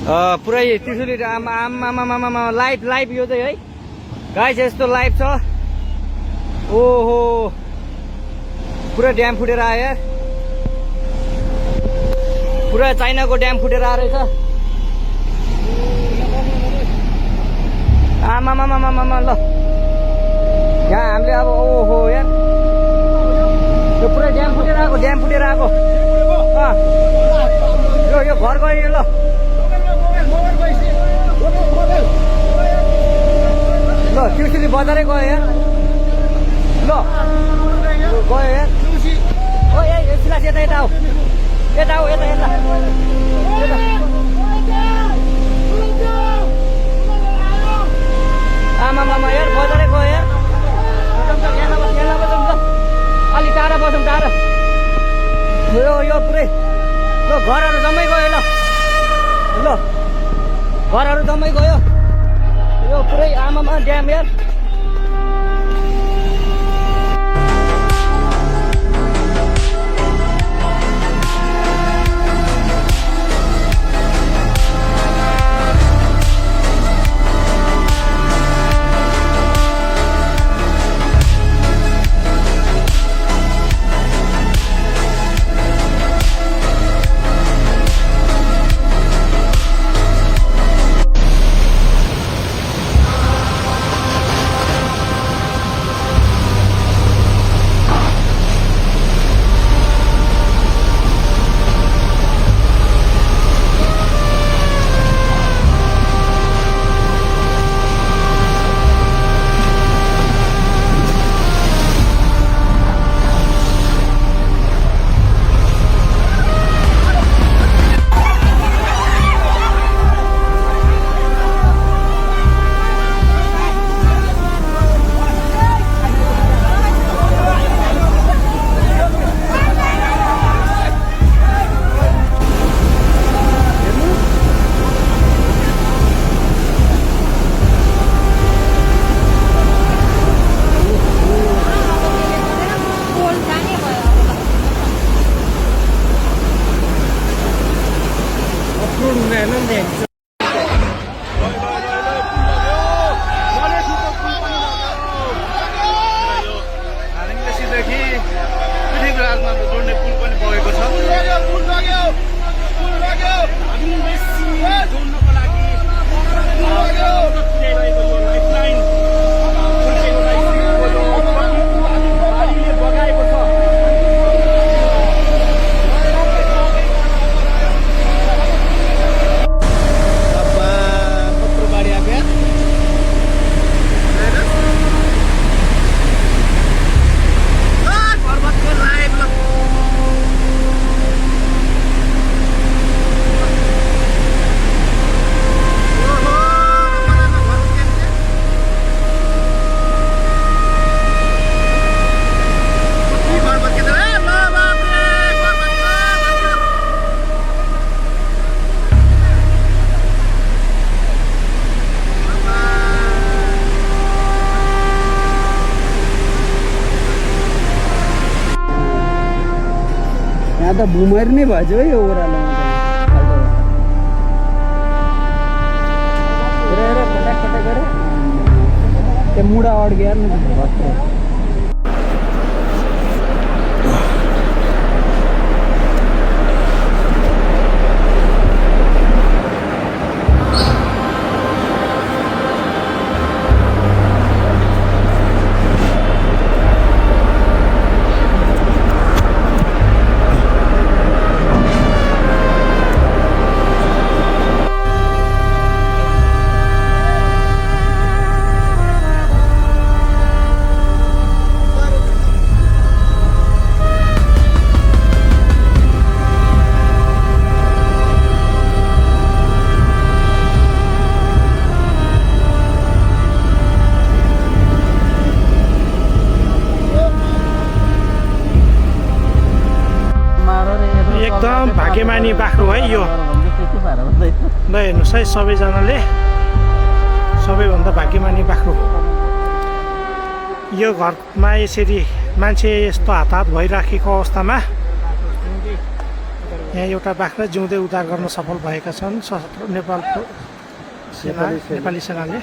पुरै त्रिशुली आमा live live यो चाहिँ है गाइस यस्तो लाइभ छ। ओहो पुरा ड्याम फुटेर आयो यार, पुरा चाइनाको ड्याम फुटेर आएर रहेछ। आमामामामामा ल यहाँ हामीले अब ओहो यार यो पुरै ड्याम फुटेर आएको यो घर गयो ल। ल त्रिशुली बजारै गयो यार, ल गयो यार। ओ ए सिलास यता आऊ यता आमामामा यार बजारै गयो यार। यहाँ नबसौँ ल, अलि टाढा बसौँ टाढा। यो पुरै ल घरहरू जम्मै गयो ल घरहरू जम्मै गयो यो पुरै आमामा ड्याम यार। त बुमर नै भएछ है यो ओह्रालोमा फटाक गरे त्यो मुढा अड्क्यो नि भत्रो। एकदम भाग्यमानी बाख्रो है यो। ल हेर्नुहोस् है सबैजनाले, सबैभन्दा भाग्यमानी बाख्रो यो घरमा यसरी मान्छे यस्तो हात भइराखेको अवस्थामा यहाँ एउटा बाख्रा जिउँदै उद्धार गर्न सफल भएका छन् सशस्त्र नेपाल नेपाली सेनाले